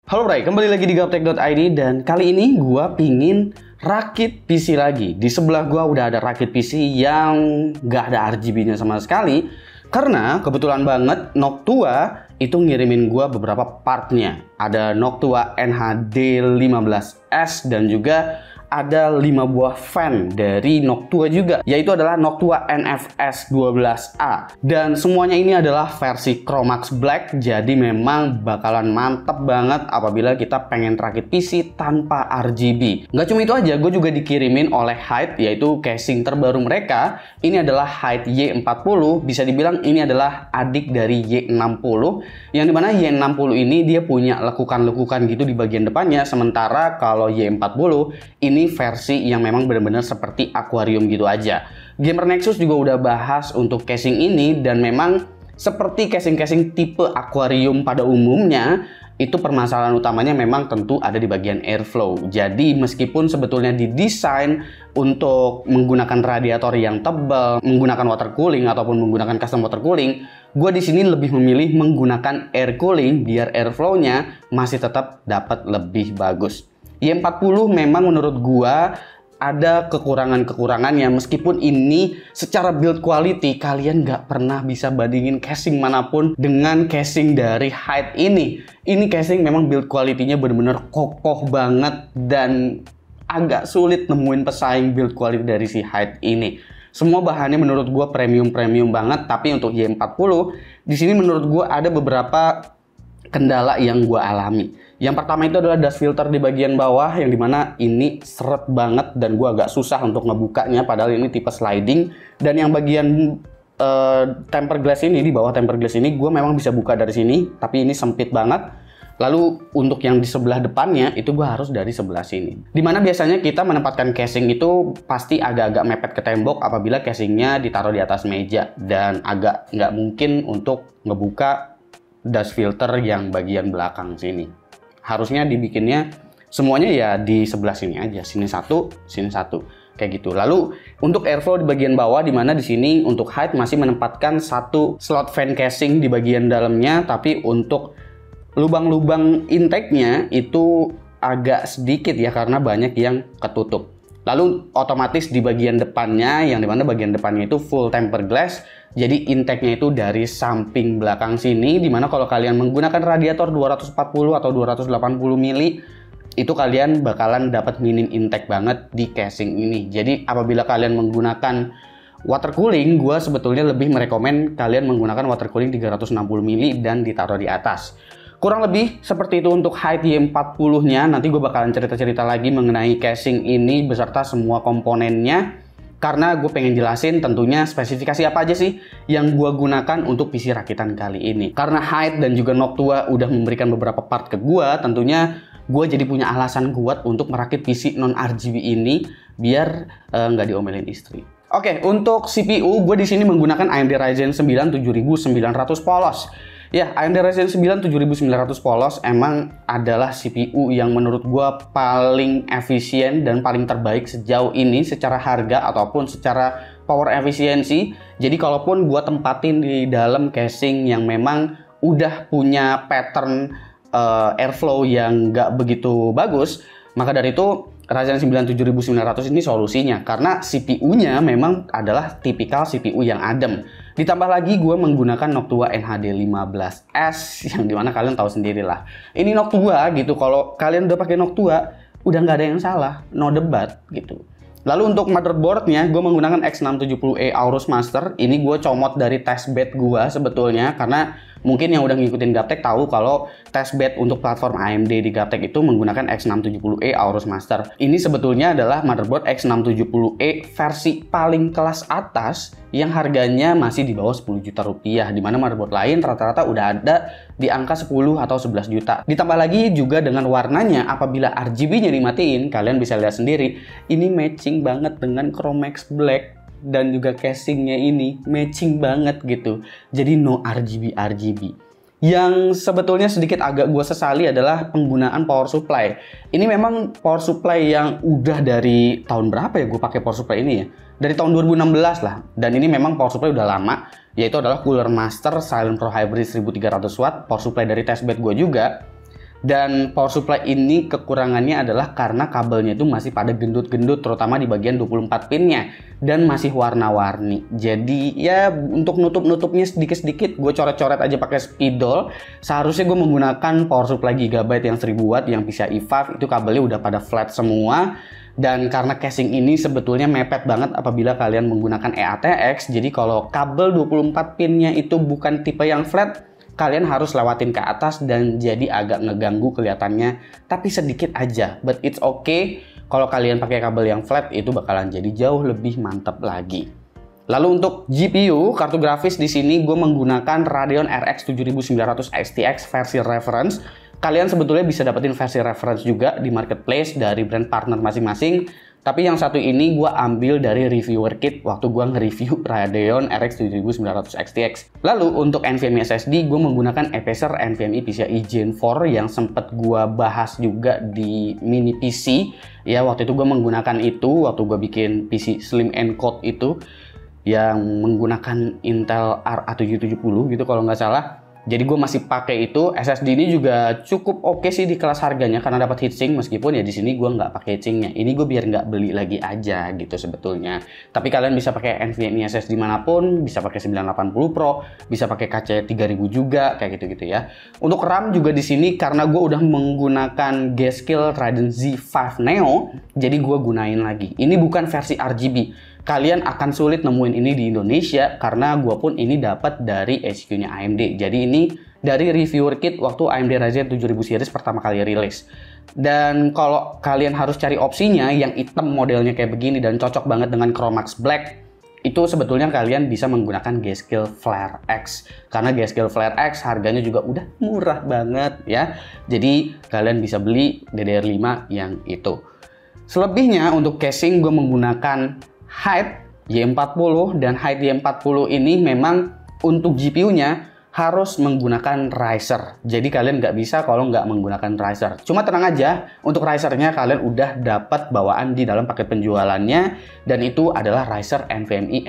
Halo Bray, kembali lagi di gaptek.id dan kali ini gua pingin rakit PC lagi. Di sebelah gua udah ada rakit PC yang gak ada RGB-nya sama sekali karena kebetulan banget Noctua itu ngirimin gua beberapa partnya. Ada Noctua NHD15S dan juga ada 5 buah fan dari Noctua juga, yaitu adalah Noctua NFS 12A. Dan semuanya ini adalah versi Chromax Black, jadi memang bakalan mantep banget apabila kita pengen rakit PC tanpa RGB. Nggak cuma itu aja, gue juga dikirimin oleh Hyde, yaitu casing terbaru mereka. Ini adalah Hyde Y40, bisa dibilang ini adalah adik dari Y60, yang dimana Y60 ini dia punya lekukan-lekukan gitu di bagian depannya, sementara kalau Y40 ini versi yang memang benar-benar seperti akuarium gitu aja. Gamer Nexus juga udah bahas untuk casing ini dan memang seperti casing-casing tipe akuarium pada umumnya, itu permasalahan utamanya memang tentu ada di bagian airflow. Jadi meskipun sebetulnya didesain untuk menggunakan radiator yang tebal, menggunakan water cooling ataupun menggunakan custom water cooling, gue di sini lebih memilih menggunakan air cooling biar airflow-nya masih tetap dapat lebih bagus. Y40 memang menurut gua ada kekurangan-kekurangannya, meskipun ini secara build quality kalian nggak pernah bisa bandingin casing manapun dengan casing dari Hyde ini. Ini casing memang build quality-nya bener-bener kokoh banget dan agak sulit nemuin pesaing build quality dari si Hyde ini. Semua bahannya menurut gua premium banget, tapi untuk Y40 di sini menurut gua ada beberapa kendala yang gua alami. Yang pertama itu adalah dust filter di bagian bawah, yang dimana ini seret banget dan gua agak susah untuk ngebukanya, padahal ini tipe sliding. Dan yang bagian tempered glass ini, di bawah tempered glass ini gua memang bisa buka dari sini, tapi ini sempit banget. Lalu untuk yang di sebelah depannya itu gua harus dari sebelah sini, dimana biasanya kita menempatkan casing itu pasti agak-agak mepet ke tembok apabila casingnya ditaruh di atas meja, dan agak nggak mungkin untuk ngebuka dust filter yang bagian belakang sini. Harusnya dibikinnya semuanya ya di sebelah sini aja, sini satu, kayak gitu. Lalu untuk airflow di bagian bawah, dimana di sini untuk Hyde masih menempatkan satu slot fan casing di bagian dalamnya, tapi untuk lubang-lubang intake-nya itu agak sedikit ya karena banyak yang ketutup. Lalu otomatis di bagian depannya, yang dimana bagian depannya itu full tempered glass, jadi intake-nya itu dari samping belakang sini, dimana kalau kalian menggunakan radiator 240 atau 280 mili, itu kalian bakalan dapat minim intake banget di casing ini. Jadi apabila kalian menggunakan water cooling, gue sebetulnya lebih merekomen kalian menggunakan water cooling 360 mili dan ditaruh di atas. Kurang lebih seperti itu untuk Hyde Y40-nya. Nanti gue bakalan cerita-cerita lagi mengenai casing ini beserta semua komponennya, karena gue pengen jelasin tentunya spesifikasi apa aja sih yang gue gunakan untuk PC rakitan kali ini. Karena Hyde dan juga Noctua udah memberikan beberapa part ke gue, tentunya gue jadi punya alasan kuat untuk merakit PC non-RGB ini biar nggak diomelin istri. Oke, untuk CPU gue di sini menggunakan AMD Ryzen 9 7900 polos. Ya, AMD Ryzen 9 7900 polos emang adalah CPU yang menurut gua paling efisien dan paling terbaik sejauh ini secara harga ataupun secara power efisiensi. Jadi kalaupun gua tempatin di dalam casing yang memang udah punya pattern airflow yang nggak begitu bagus, maka dari itu Ryzen 9 7900 ini solusinya, karena CPU-nya memang adalah tipikal CPU yang adem. Ditambah lagi gue menggunakan Noctua NHD15S, yang dimana kalian tahu sendirilah. Ini Noctua gitu, kalau kalian udah pakai Noctua, udah nggak ada yang salah, no debat gitu. Lalu untuk motherboardnya, gue menggunakan X670E Aorus Master. Ini gue comot dari testbed gue sebetulnya, karena mungkin yang udah ngikutin Gaptek tahu kalau testbed untuk platform AMD di Gaptek itu menggunakan X670E Aorus Master. Ini sebetulnya adalah motherboard X670E versi paling kelas atas yang harganya masih di bawah 10 juta rupiah, dimana motherboard lain rata-rata udah ada di angka 10 atau 11 juta. Ditambah lagi juga dengan warnanya, apabila RGB-nya dimatiin, kalian bisa lihat sendiri, ini matching banget dengan Chromax Black. Dan juga casingnya ini matching banget gitu. Jadi no RGB. Yang sebetulnya sedikit agak gue sesali adalah penggunaan power supply. Ini memang power supply yang udah dari tahun berapa ya gue pakai power supply ini ya? Dari tahun 2016 lah. Dan ini memang power supply udah lama, yaitu adalah Cooler Master Silent Pro Hybrid 1300 watt, power supply dari testbed gue juga. Dan power supply ini kekurangannya adalah karena kabelnya itu masih pada gendut-gendut, terutama di bagian 24 pinnya, dan masih warna-warni. Jadi ya untuk nutup-nutupnya sedikit-sedikit gue coret-coret aja pakai spidol. Seharusnya gue menggunakan power supply gigabyte yang 1000 watt yang PCIe 5, itu kabelnya udah pada flat semua. Dan karena casing ini sebetulnya mepet banget apabila kalian menggunakan eATX, jadi kalau kabel 24 pinnya itu bukan tipe yang flat, kalian harus lewatin ke atas dan jadi agak ngeganggu kelihatannya, tapi sedikit aja. But it's okay, kalau kalian pakai kabel yang flat itu bakalan jadi jauh lebih mantap lagi. Lalu untuk GPU, kartu grafis di sini gue menggunakan Radeon RX 7900 XTX versi reference. Kalian sebetulnya bisa dapetin versi reference juga di marketplace dari brand partner masing-masing. Tapi yang satu ini gue ambil dari reviewer kit waktu gue nge-review Radeon RX 7900 XTX. Lalu untuk NVMe SSD gue menggunakan Apecer NVMe PCIe Gen 4 yang sempat gue bahas juga di mini PC. Ya waktu itu gue menggunakan itu waktu gue bikin PC Slim Encode itu yang menggunakan Intel RA770 gitu kalau nggak salah. Jadi gue masih pakai itu. SSD ini juga cukup oke sih di kelas harganya karena dapat heatsink, meskipun ya di sini gue nggak pakai heatsinknya. Ini gue biar nggak beli lagi aja gitu sebetulnya. Tapi kalian bisa pakai NVMe SSD manapun, bisa pakai 980 Pro, bisa pakai KC 3000 juga kayak gitu-gitu ya. Untuk RAM juga di sini karena gue udah menggunakan G-Skill Ryzen Z5 Neo, jadi gue gunain lagi. Ini bukan versi RGB. Kalian akan sulit nemuin ini di Indonesia karena gue pun ini dapat dari HQ-nya AMD. Jadi ini dari reviewer kit waktu AMD Ryzen 7000 series pertama kali rilis. Dan kalau kalian harus cari opsinya yang hitam modelnya kayak begini dan cocok banget dengan Chromax Black, itu sebetulnya kalian bisa menggunakan G-Skill Flare X. Karena G-Skill Flare X harganya juga udah murah banget ya. Jadi kalian bisa beli DDR5 yang itu. Selebihnya untuk casing gue menggunakan Hype Y40, dan Hype Y40 ini memang untuk GPU-nya harus menggunakan riser. Jadi kalian nggak bisa kalau nggak menggunakan riser. Cuma tenang aja, untuk risernya kalian udah dapat bawaan di dalam paket penjualannya, dan itu adalah riser NVMe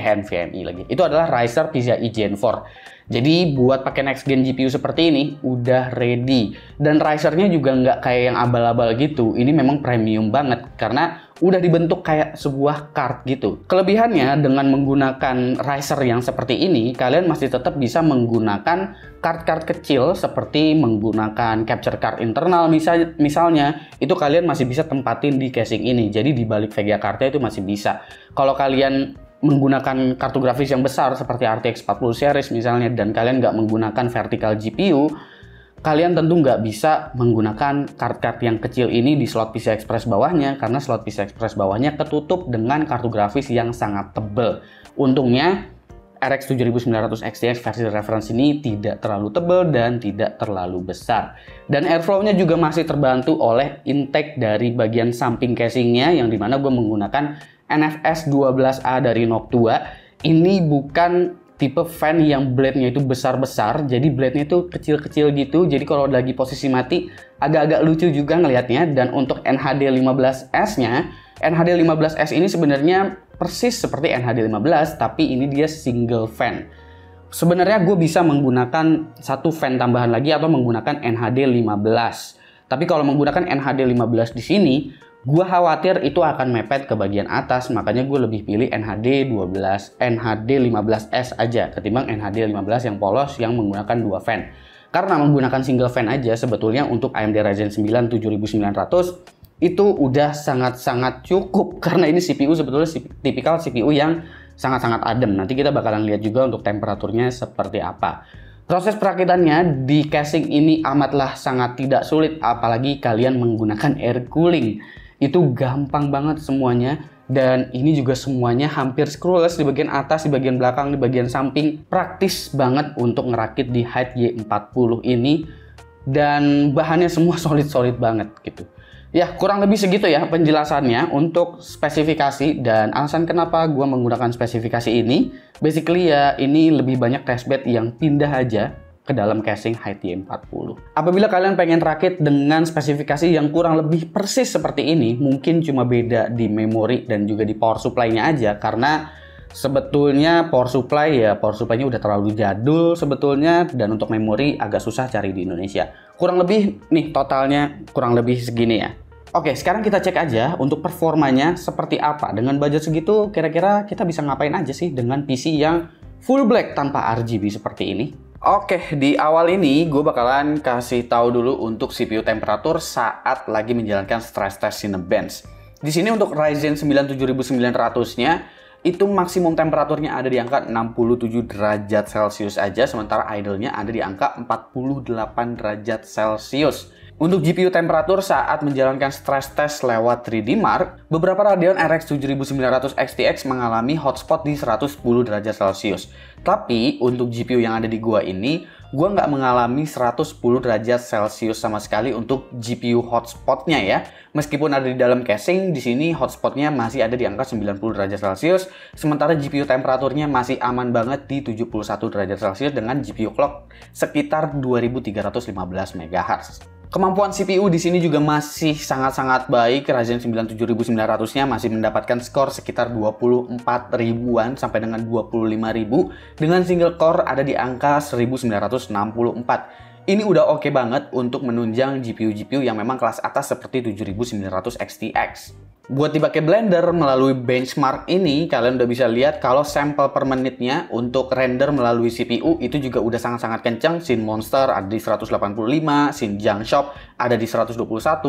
lagi. Itu adalah riser PCIe Gen 4. Jadi buat pakai next gen GPU seperti ini udah ready. Dan risernya juga nggak kayak yang abal-abal gitu. Ini memang premium banget karena udah dibentuk kayak sebuah card gitu. Kelebihannya dengan menggunakan riser yang seperti ini, kalian masih tetap bisa menggunakan card-card kecil seperti menggunakan capture card internal misalnya, itu kalian masih bisa tempatin di casing ini. Jadi di balik VGA cardnya itu masih bisa. Kalau kalian menggunakan kartu grafis yang besar seperti RTX 40 series misalnya, dan kalian nggak menggunakan vertical GPU, kalian tentu nggak bisa menggunakan card-card yang kecil ini di slot PCI Express bawahnya, karena slot PCI Express bawahnya ketutup dengan kartu grafis yang sangat tebal. Untungnya RX 7900 XTX versi reference ini tidak terlalu tebal dan tidak terlalu besar. Dan airflow-nya juga masih terbantu oleh intake dari bagian samping casingnya, yang dimana gue menggunakan NFS 12A dari Noctua. Ini bukan tipe fan yang blade-nya itu besar-besar, jadi blade-nya itu kecil-kecil gitu. Jadi kalau lagi posisi mati agak-agak lucu juga ngelihatnya. Dan untuk NHD 15S-nya, NHD 15S ini sebenarnya persis seperti NHD 15, tapi ini dia single fan. Sebenarnya gue bisa menggunakan satu fan tambahan lagi atau menggunakan NHD 15. Tapi kalau menggunakan NHD 15 di sini, gue khawatir itu akan mepet ke bagian atas, makanya gue lebih pilih NHD 15S aja ketimbang NHD 15 yang polos yang menggunakan dua fan. Karena menggunakan single fan aja sebetulnya untuk AMD Ryzen 9 7900 itu udah sangat-sangat cukup, karena ini CPU sebetulnya tipikal CPU yang sangat-sangat adem. Nanti kita bakalan lihat juga untuk temperaturnya seperti apa. Proses perakitannya di casing ini amatlah sangat tidak sulit, apalagi kalian menggunakan air cooling. Itu gampang banget semuanya, dan ini juga semuanya hampir screwless di bagian atas, di bagian belakang, di bagian samping. Praktis banget untuk ngerakit di Hype Y40 ini, dan bahannya semua solid-solid banget gitu. Ya, kurang lebih segitu ya penjelasannya untuk spesifikasi dan alasan kenapa gue menggunakan spesifikasi ini. Basically ya, ini lebih banyak testbed yang pindah aja ke dalam casing Hype Y40. Apabila kalian pengen rakit dengan spesifikasi yang kurang lebih persis seperti ini, mungkin cuma beda di memori dan juga di power supply-nya aja, karena Sebetulnya power supply-nya udah terlalu jadul sebetulnya, dan untuk memori agak susah cari di Indonesia. Kurang lebih nih totalnya kurang lebih segini ya. Oke, sekarang kita cek aja untuk performanya seperti apa. Dengan budget segitu kira-kira kita bisa ngapain aja sih dengan PC yang full black tanpa RGB seperti ini. Oke, di awal ini gue bakalan kasih tahu dulu untuk CPU temperatur saat lagi menjalankan stress test Cinebench. Di sini untuk Ryzen 9 7900-nya itu maksimum temperaturnya ada di angka 67 derajat Celcius aja, sementara idle-nya ada di angka 48 derajat Celcius. Untuk GPU temperatur saat menjalankan stress test lewat 3D Mark, beberapa Radeon RX 7900 XTX mengalami hotspot di 110 derajat Celcius. Tapi untuk GPU yang ada di gua ini, gua nggak mengalami 110 derajat Celcius sama sekali untuk GPU hotspotnya ya. Meskipun ada di dalam casing, di sini hotspotnya masih ada di angka 90 derajat Celcius, sementara GPU temperaturnya masih aman banget di 71 derajat Celcius dengan GPU clock sekitar 2315 MHz. Kemampuan CPU di sini juga masih sangat-sangat baik. Ryzen 9 7900-nya masih mendapatkan skor sekitar 24 ribuan sampai dengan 25.000 dengan single core ada di angka 1964. Ini udah oke banget untuk menunjang GPU-GPU yang memang kelas atas seperti 7900 XTX. Buat dipakai Blender melalui benchmark ini, kalian udah bisa lihat kalau sampel per menitnya untuk render melalui CPU itu juga udah sangat-sangat kencang. Scene Monster ada di 185, Scene Junk Shop ada di 121,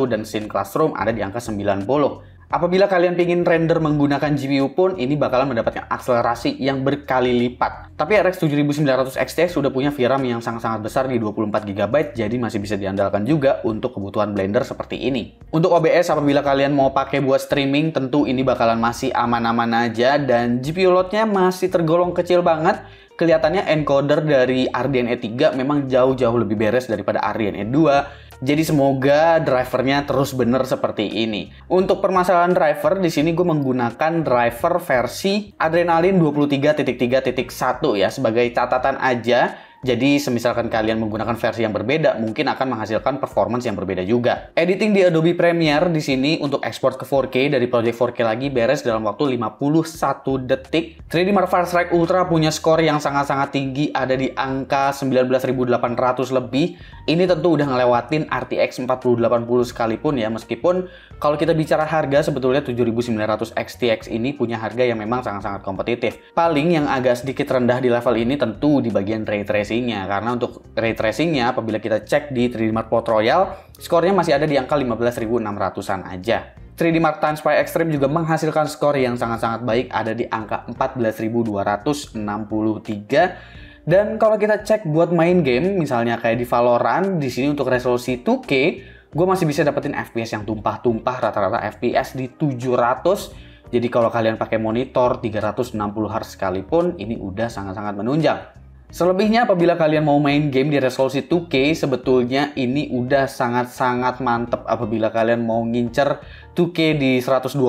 dan Scene Classroom ada di angka 90. Apabila kalian ingin render menggunakan GPU pun, ini bakalan mendapatkan akselerasi yang berkali lipat. Tapi RX 7900 XTX sudah punya VRAM yang sangat-sangat besar di 24 GB, jadi masih bisa diandalkan juga untuk kebutuhan Blender seperti ini. Untuk OBS, apabila kalian mau pakai buat streaming, tentu ini bakalan masih aman-aman aja, dan GPU load-nya masih tergolong kecil banget. Kelihatannya encoder dari RDNA 3 memang jauh-jauh lebih beres daripada RDNA 2. Jadi semoga drivernya terus bener seperti ini. Untuk permasalahan driver, di sini gue menggunakan driver versi Adrenalin 23.3.1 ya, sebagai catatan aja. Jadi semisalkan kalian menggunakan versi yang berbeda, mungkin akan menghasilkan performance yang berbeda juga. Editing di Adobe Premiere di sini untuk ekspor ke 4K dari project 4K lagi beres dalam waktu 51 detik. 3D Mark Fire Strike Ultra punya skor yang sangat-sangat tinggi, ada di angka 19.800 lebih. Ini tentu udah ngelewatin RTX 4080 sekalipun ya, meskipun kalau kita bicara harga sebetulnya 7900 XTX ini punya harga yang memang sangat-sangat kompetitif. Paling yang agak sedikit rendah di level ini tentu di bagian ray tracing-nya, karena untuk ray tracing-nya apabila kita cek di 3D Mark Port Royal, skornya masih ada di angka 15.600-an aja. 3D Mark Time Spy Extreme juga menghasilkan skor yang sangat-sangat baik, ada di angka 14.263. Dan kalau kita cek buat main game, misalnya kayak di Valorant, di sini untuk resolusi 2K, gue masih bisa dapetin FPS yang tumpah-tumpah, rata-rata FPS di 700. Jadi kalau kalian pakai monitor 360 Hz sekalipun, ini udah sangat-sangat menunjang. Selebihnya apabila kalian mau main game di resolusi 2K, sebetulnya ini udah sangat-sangat mantep apabila kalian mau ngincer 2K di 120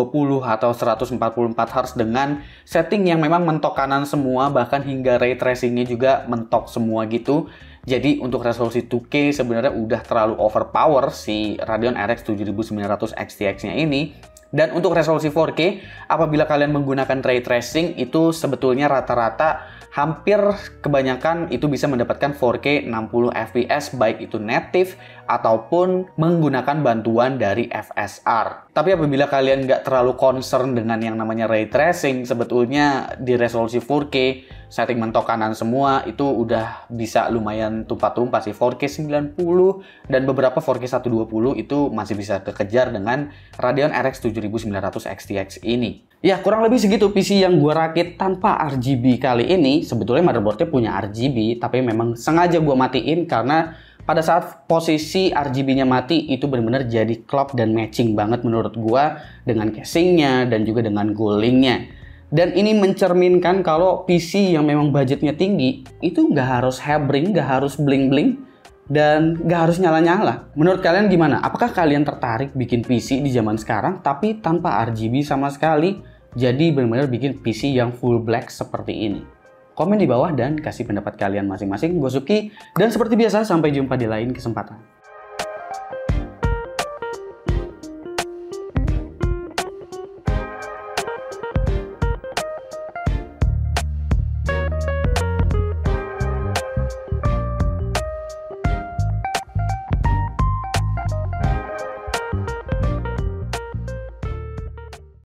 atau 144 Hz dengan setting yang memang mentok kanan semua, bahkan hingga ray tracingnya juga mentok semua gitu. Jadi untuk resolusi 2K sebenarnya udah terlalu overpower si Radeon RX 7900 XTX-nya ini. Dan untuk resolusi 4K, apabila kalian menggunakan ray tracing, itu sebetulnya rata-rata hampir kebanyakan itu bisa mendapatkan 4K 60 FPS, baik itu native ataupun menggunakan bantuan dari FSR. Tapi apabila kalian nggak terlalu concern dengan yang namanya ray tracing, sebetulnya di resolusi 4K, setting mentok kanan semua, itu udah bisa lumayan tumpah-tumpah sih. 4K 90 dan beberapa 4K 120 itu masih bisa kekejar dengan Radeon RX 7900 XTX ini. Ya, kurang lebih segitu PC yang gue rakit tanpa RGB kali ini. Sebetulnya motherboardnya punya RGB, tapi memang sengaja gue matiin karena pada saat posisi RGB-nya mati itu benar-benar jadi klop dan matching banget menurut gue dengan casingnya dan juga dengan gullingnya. Dan ini mencerminkan kalau PC yang memang budgetnya tinggi itu nggak harus hebring, nggak harus bling-bling, dan nggak harus nyala-nyala. Menurut kalian gimana? Apakah kalian tertarik bikin PC di zaman sekarang tapi tanpa RGB sama sekali? Jadi benar-benar bikin PC yang full black seperti ini. Komen di bawah dan kasih pendapat kalian masing-masing. Gue Suki, dan seperti biasa sampai jumpa di lain kesempatan.